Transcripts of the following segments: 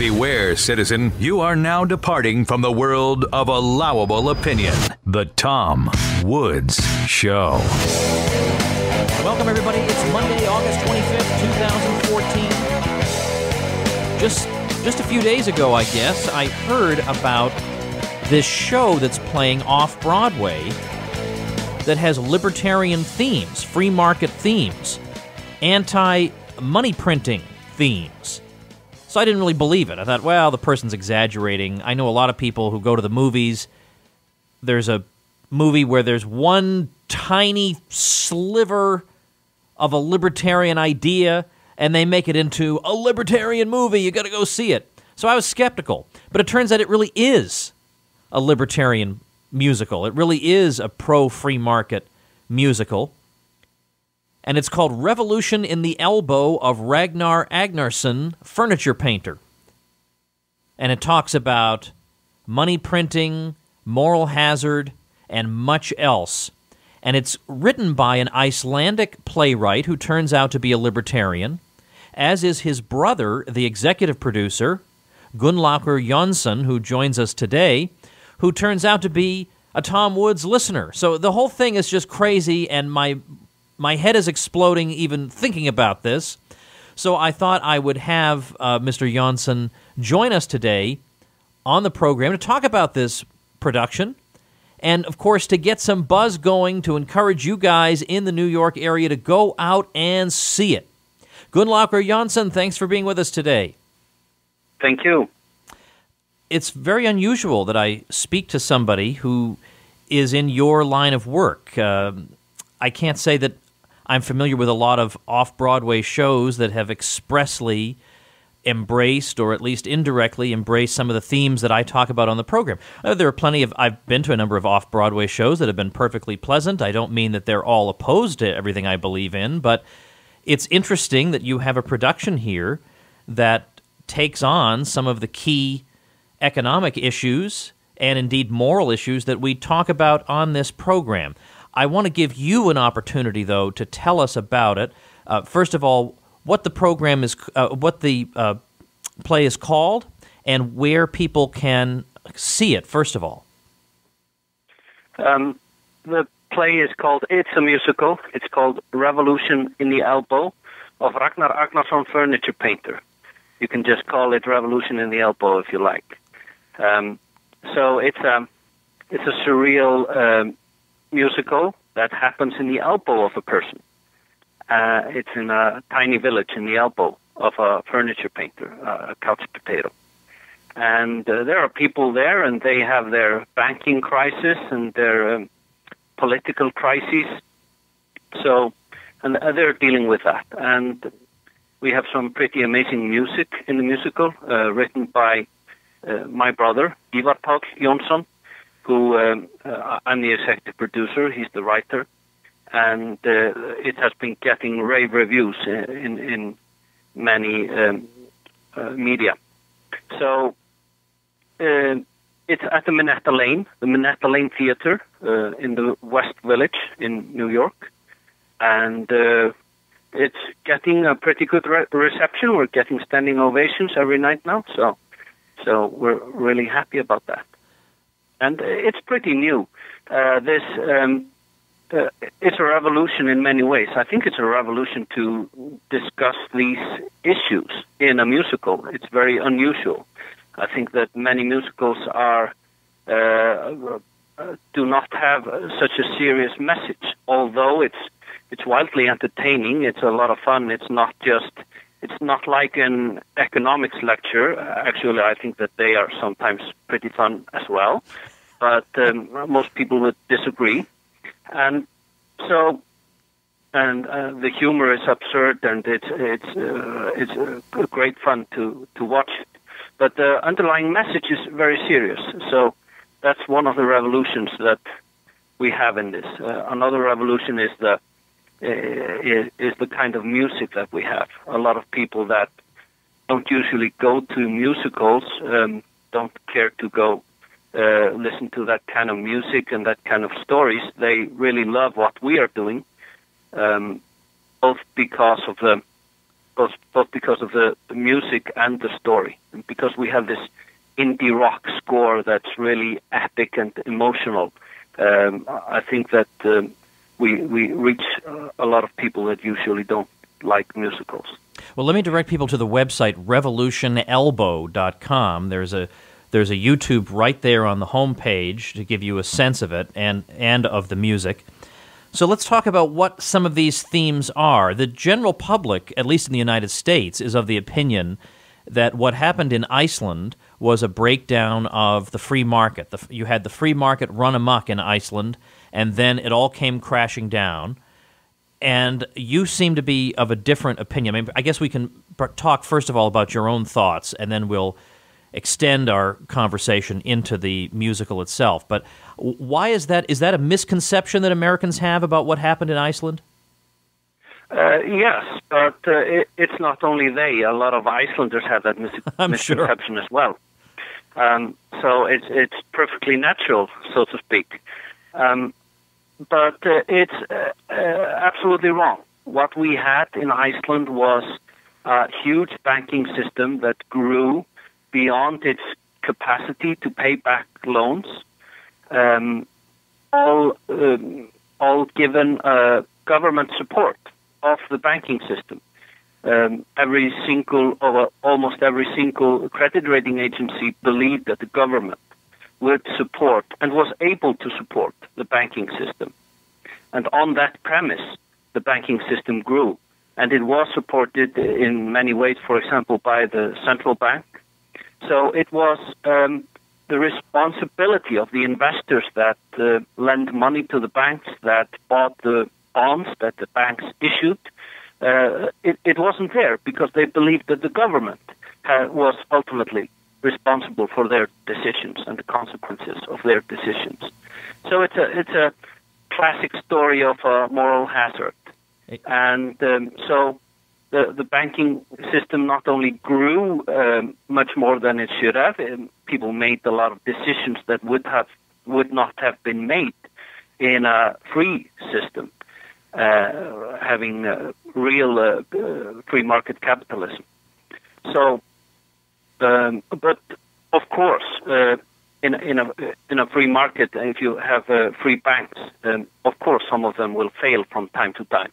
Beware, citizen, you are now departing from the world of allowable opinion. The Tom Woods Show. Welcome, everybody. It's Monday, August 25th, 2014. Just a few days ago, I guess, I heard about this show that's playing off-Broadway that has libertarian themes, free market themes, anti-money printing themes. So I didn't really believe it. I thought, well, the person's exaggerating. I know a lot of people who go to the movies. There's a movie where there's one tiny sliver of a libertarian idea, and they make it into a libertarian movie. You got to go see it. So I was skeptical. But it turns out it really is a libertarian musical. It really is a pro-free market musical. And it's called Revolution in the Elbow of Ragnar Agnarsson, Furniture Painter. And it talks about money printing, moral hazard, and much else. And it's written by an Icelandic playwright who turns out to be a libertarian, as is his brother, the executive producer, Gunnlaugur Jónsson, who joins us today, who turns out to be a Tom Woods listener. So the whole thing is just crazy, and my head is exploding even thinking about this. So I thought I would have Mr. Jónsson join us today on the program to talk about this production and, of course, to get some buzz going to encourage you guys in the New York area to go out and see it. Gunnlaugur Jónsson, thanks for being with us today. Thank you. It's very unusual that I speak to somebody who is in your line of work. I can't say that I'm familiar with a lot of off-Broadway shows that have expressly embraced, or at least indirectly embraced, some of the themes that I talk about on the program. There are plenty of, I've been to a number of off-Broadway shows that have been perfectly pleasant. I don't mean that they're all opposed to everything I believe in, but it's interesting that you have a production here that takes on some of the key economic issues and indeed moral issues that we talk about on this program. I want to give you an opportunity, though, to tell us about it. First of all, what the program is, what the play is called, and where people can see it. First of all, the play is called. It's a musical. It's called Revolution in the Elbow of Ragnar Agnarsson, Furniture Painter. You can just call it Revolution in the Elbow if you like. So it's a surreal musical that happens in the elbow of a person. It's in a tiny village in the elbow of a furniture painter, a couch potato. And there are people there, and they have their banking crisis and their political crises. So, and they're dealing with that. And we have some pretty amazing music in the musical, written by my brother, Ivar Páll Jónsson, who I'm the executive producer. He's the writer, and it has been getting rave reviews in many media. So it's at the Minetta Lane Theater in the West Village in New York, and it's getting a pretty good reception. We're getting standing ovations every night now, so we're really happy about that. And it's pretty new. It's a revolution in many ways. I think it's a revolution to discuss these issues in a musical. It's very unusual. I think that many musicals do not have such a serious message. Although it's wildly entertaining, it's a lot of fun. It's not like an economics lecture. Actually, I think that they are sometimes pretty fun as well, but most people would disagree. And so, the humor is absurd, and it's great fun to watch it. But the underlying message is very serious. So that's one of the revolutions that we have in this. Another revolution is the kind of music that we have. A lot of people that don't usually go to musicals don't care to go listen to that kind of music and that kind of stories. They really love what we are doing, both because of the both because of the music and the story, and because we have this indie rock score that's really epic and emotional. I think that we reach a lot of people that usually don't like musicals. Well, let me direct people to the website revolutionelbow.com. There's a YouTube right there on the homepage to give you a sense of it and of the music. So let's talk about what some of these themes are. The general public, at least in the United States, is of the opinion that what happened in Iceland was a breakdown of the free market. You had the free market run amok in Iceland, and then it all came crashing down. And you seem to be of a different opinion. I mean, I guess we can talk, first of all, about your own thoughts, and then we'll extend our conversation into the musical itself. But why is that? Is that a misconception that Americans have about what happened in Iceland? Yes, but it's not only they. A lot of Icelanders have that misconception as well. So it's perfectly natural, so to speak. But it's absolutely wrong. What we had in Iceland was a huge banking system that grew beyond its capacity to pay back loans, all given government support of the banking system. Almost every single credit rating agency believed that the government would support and was able to support the banking system. And on that premise, the banking system grew. And it was supported in many ways, for example, by the central bank. So it was the responsibility of the investors that lend money to the banks, that bought the bonds that the banks issued. It wasn't there because they believed that the government was ultimately responsible for their decisions and the consequences of their decisions. So it's a classic story of moral hazard. And so the banking system not only grew much more than it should have, people made a lot of decisions that would not have been made in a free system, having real free market capitalism. So, but of course, in a free market, if you have free banks, of course some of them will fail from time to time.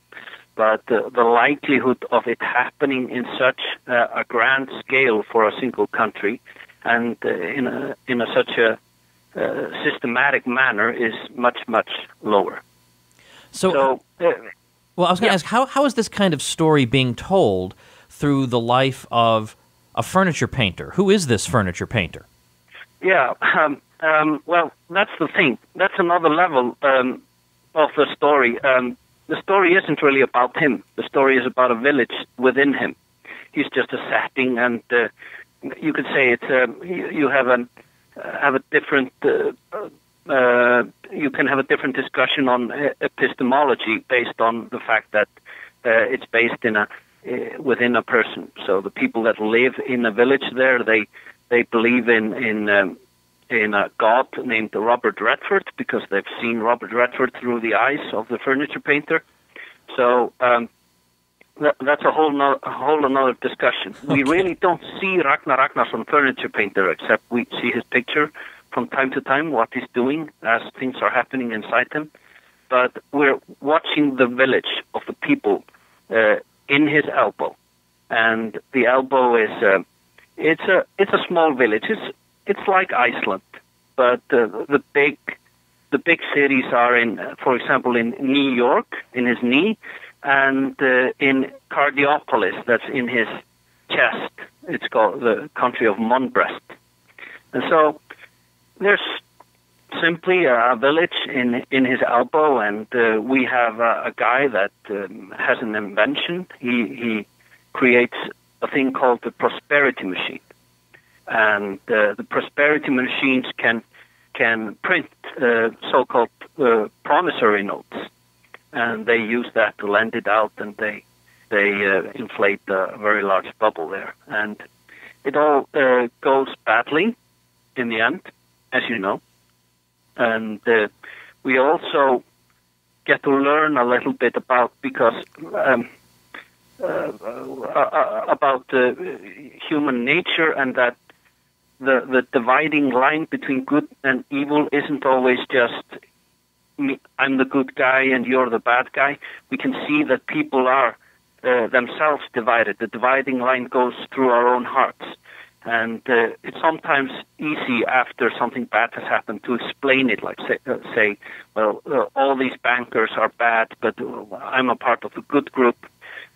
But the likelihood of it happening in such a grand scale for a single country, and in such a systematic manner, is much lower. Well, I was going to ask, how is this kind of story being told through the life of a furniture painter? Who is this furniture painter? Yeah, well, that's the thing. That's another level of the story. The story isn't really about him. The story is about a village within him. He's just a setting, and you could say it's you have a different. You can have a different discussion on epistemology based on the fact that it's based within a person. So the people that live in a village there, they believe in a god named Robert Redford because they've seen Robert Redford through the eyes of the furniture painter. So that's a whole another discussion. Okay. We really don't see Ragnar Ragnarsson furniture painter, except we see his picture from time to time, what he's doing as things are happening inside him. But we're watching the village of the people in his elbow, and the elbow is it's a small village. It's like Iceland, but the big cities are for example, in New York, in his knee, and in Cardiopolis, that's in his chest. It's called the country of Monbrest. And so there's simply a village in his elbow, and we have a guy that has an invention. He creates a thing called the prosperity machine. And the prosperity machines can print so-called promissory notes, and they use that to lend it out, and they inflate a very large bubble there, and it all goes badly in the end, as you know. And we also get to learn a little bit about, because about human nature, and that the dividing line between good and evil isn't always just me, I'm the good guy and you're the bad guy. We can see that people are themselves divided. The dividing line goes through our own hearts. And it's sometimes easy after something bad has happened to explain it, like say well, all these bankers are bad, but I'm a part of the good group.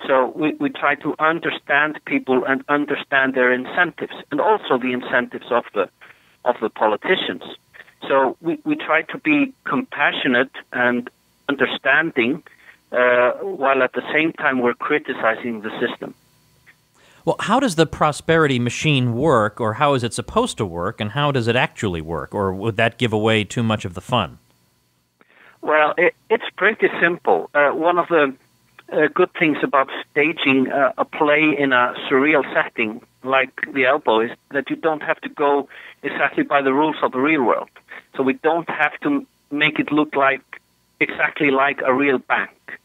So we try to understand people and understand their incentives, and also the incentives of the politicians. So we try to be compassionate and understanding, while at the same time we're criticizing the system. Well, how does the prosperity machine work, or how is it supposed to work, and how does it actually work, or would that give away too much of the fun? Well, it's pretty simple. One of the good things about staging a play in a surreal setting like the Elbow is that you don't have to go exactly by the rules of the real world. So we don't have to make it look like exactly like a real bank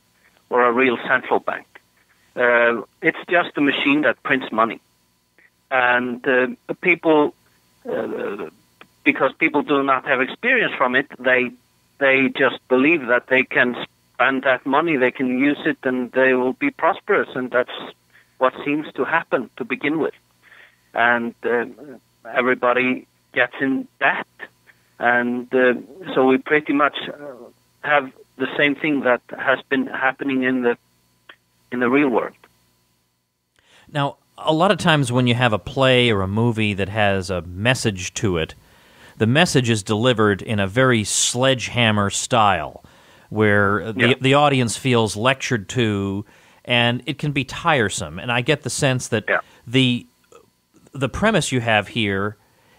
or a real central bank. It's just a machine that prints money. And people, because people do not have experience from it, they just believe that they can spend that money, they can use it, and they will be prosperous. And that's what seems to happen to begin with. And everybody gets in debt. And so we pretty much have the same thing that has been happening in the real world. Now, a lot of times when you have a play or a movie that has a message to it, the message is delivered in a very sledgehammer style, where the audience feels lectured to, and it can be tiresome. And I get the sense that the premise you have here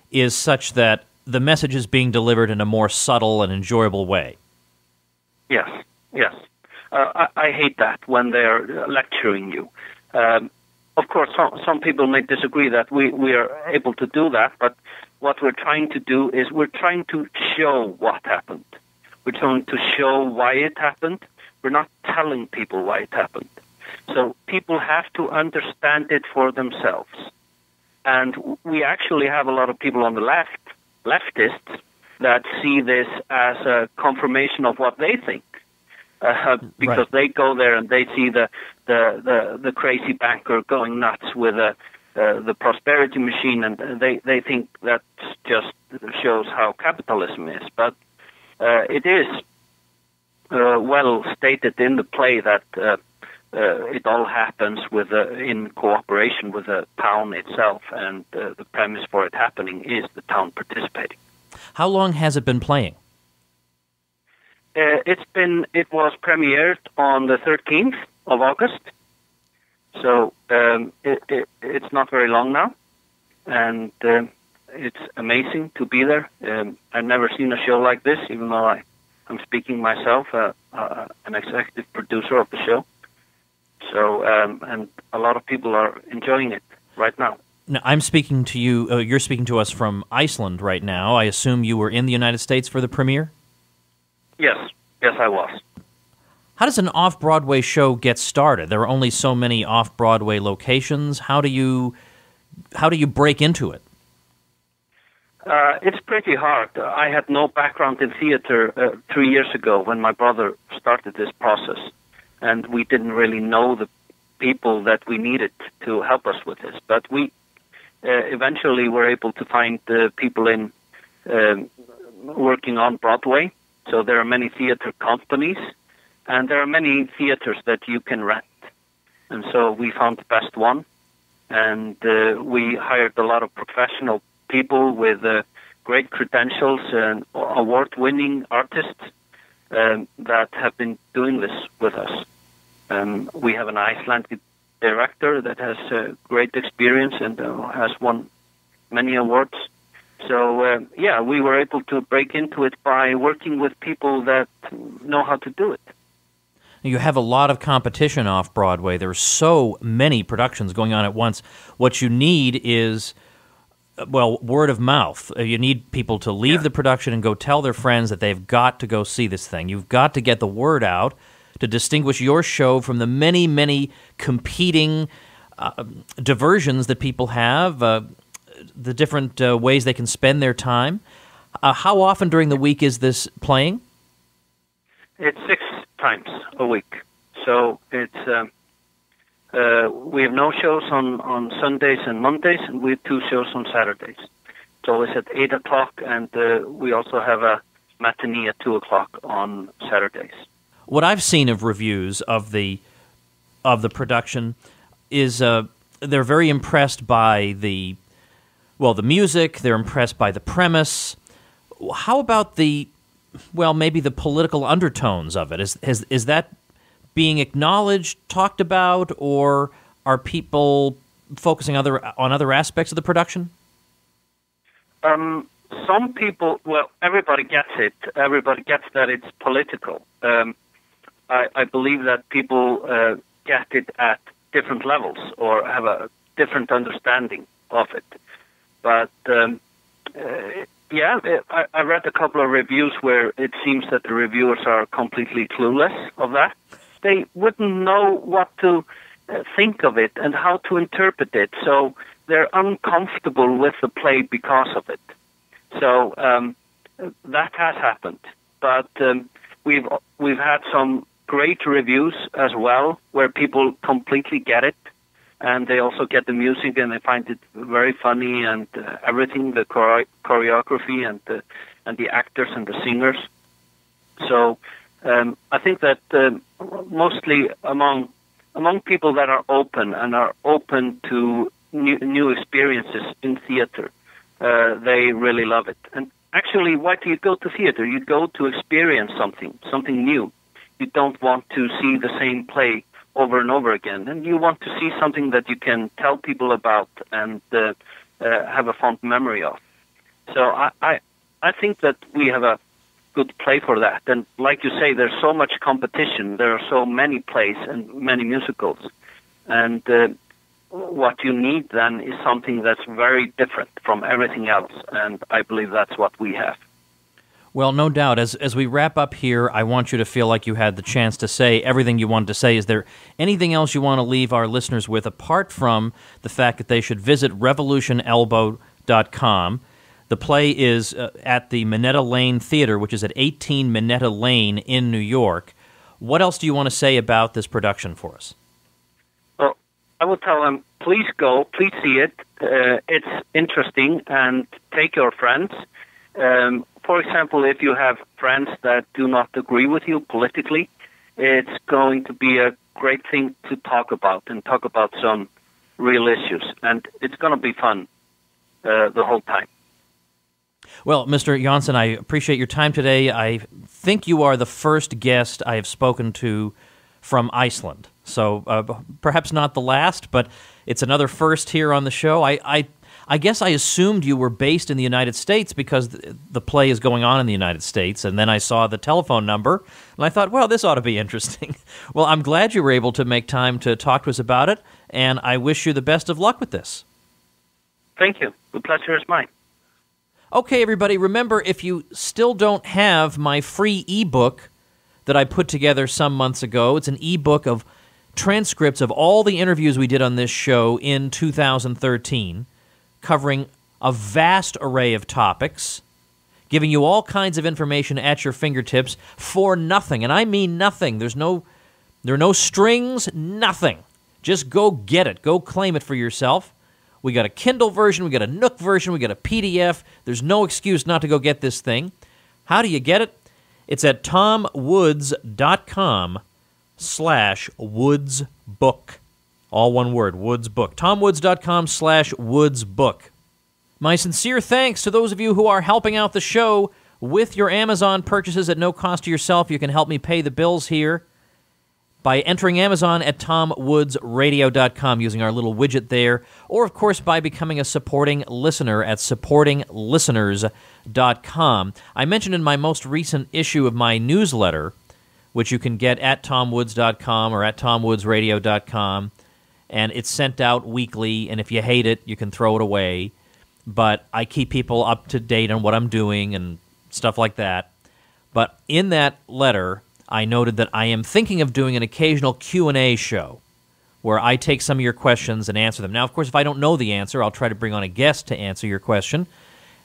is such that the message is being delivered in a more subtle and enjoyable way. Yes. I hate that when they're lecturing you. Of course, some people may disagree that we are able to do that, but what we're trying to do is we're trying to show what happened. We're trying to show why it happened. We're not telling people why it happened. So people have to understand it for themselves. And we actually have a lot of people on the leftists, that see this as a confirmation of what they think. Because they go there and they see the crazy banker going nuts with the prosperity machine, and they think that just shows how capitalism is. But it is well stated in the play that it all happens in cooperation with the town itself, and the premise for it happening is the town participating. How long has it been playing? It was premiered on the 13th of August, so it's not very long now, and it's amazing to be there. I've never seen a show like this, even though I'm speaking myself, an executive producer of the show. So, and a lot of people are enjoying it right now. Now, I'm speaking to you, you're speaking to us from Iceland right now. I assume you were in the United States for the premiere? Yes, I was. How does an off-Broadway show get started? There are only so many off-Broadway locations. How do you break into it? It's pretty hard. I had no background in theater 3 years ago when my brother started this process, and we didn't really know the people that we needed to help us with this. But we eventually were able to find people in working on Broadway. So there are many theater companies, and there are many theaters that you can rent. And so we found the best one, and we hired a lot of professional people with great credentials and award-winning artists that have been doing this with us. We have an Icelandic director that has great experience and has won many awards. So, we were able to break into it by working with people that know how to do it. You have a lot of competition off-Broadway. There are so many productions going on at once. What you need is, word of mouth. You need people to leave the production and go tell their friends that they've got to go see this thing. You've got to get the word out to distinguish your show from the many, many competing diversions that people have, the different ways they can spend their time. How often during the week is this playing? It's 6 times a week. So it's we have no shows on Sundays and Mondays, and we have 2 shows on Saturdays. It's always at 8 o'clock, and we also have a matinee at 2 o'clock on Saturdays. What I've seen of reviews of the production is they're very impressed by the music. They're impressed by the premise. How about maybe the political undertones of it? Is that being acknowledged, talked about, or are people focusing on other aspects of the production? Some people, everybody gets it. Everybody gets that it's political. I believe that people get it at different levels or have a different understanding of it. But I read a couple of reviews where it seems that the reviewers are completely clueless of that. They wouldn't know what to think of it and how to interpret it, so they're uncomfortable with the play because of it. So that has happened, but we've had some great reviews as well, where people completely get it, and they also get the music and they find it very funny and everything, the choreography and the actors and the singers. So I think that mostly among people that are open and are open to new experiences in theater, they really love it. And actually, why do you go to theater? You go to experience something new. You don't want to see the same play over and over again, and you want to see something that you can tell people about and have a fond memory of. So I think that we have a good play for that. And like you say, there's so much competition. There are so many plays and many musicals. And what you need then is something that's very different from everything else. And I believe that's what we have. Well, no doubt. As we wrap up here, I want you to feel like you had the chance to say everything you wanted to say. Is there anything else you want to leave our listeners with, apart from the fact that they should visit revolutionelbow.com? The play is at the Minetta Lane Theater, which is at 18 Minetta Lane in New York. What else do you want to say about this production for us? Well, I will tell them, please go, please see it. It's interesting, and take your friends. For example, if you have friends that do not agree with you politically, it's going to be a great thing to talk about some real issues. And it's going to be fun the whole time. Well, Mr. Jonsson, I appreciate your time today. I think you are the first guest I have spoken to from Iceland. So perhaps not the last, but it's another first here on the show. I guess I assumed you were based in the United States because the play is going on in the United States, and then I saw the telephone number, and I thought, well, this ought to be interesting. Well, I'm glad you were able to make time to talk to us about it, and I wish you the best of luck with this. Thank you. The pleasure is mine. Okay, everybody, remember, if you still don't have my free ebook that I put together some months ago, it's an ebook of transcripts of all the interviews we did on this show in 2013, covering a vast array of topics, giving you all kinds of information at your fingertips for nothing. And I mean nothing. There are no strings, nothing. Just go get it. Go claim it for yourself. We got a Kindle version. We got a Nook version. We got a PDF. There's no excuse not to go get this thing. How do you get it? It's at tomwoods.com/woodsbook. All one word, Woods Book. tomwoods.com/woodsbook. My sincere thanks to those of you who are helping out the show with your Amazon purchases at no cost to yourself. You can help me pay the bills here by entering Amazon at tomwoodsradio.com, using our little widget there, or, of course, by becoming a supporting listener at supportinglisteners.com. I mentioned in my most recent issue of my newsletter, which you can get at tomwoods.com or at tomwoodsradio.com, and it's sent out weekly, and if you hate it, you can throw it away. But I keep people up to date on what I'm doing and stuff like that. But in that letter, I noted that I am thinking of doing an occasional Q&A show where I take some of your questions and answer them. Now, of course, if I don't know the answer, I'll try to bring on a guest to answer your question,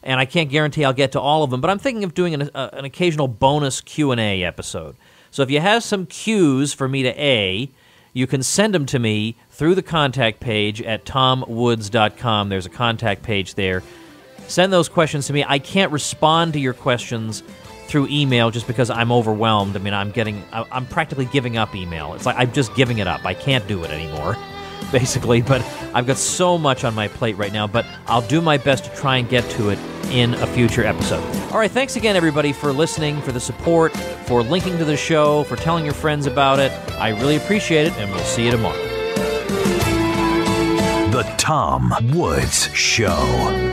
and I can't guarantee I'll get to all of them, but I'm thinking of doing an occasional bonus Q&A episode. So if you have some Qs for me to you can send them to me through the contact page at tomwoods.com. There's a contact page there. Send those questions to me. I can't respond to your questions through email just because I'm overwhelmed. I mean, I'm practically giving up email. It's like I'm just giving it up. I can't do it anymore, basically, but I've got so much on my plate right now, but I'll do my best to try and get to it in a future episode. All right, thanks again, everybody, for listening, for the support, for linking to the show, for telling your friends about it. I really appreciate it, and we'll see you tomorrow. The Tom Woods Show.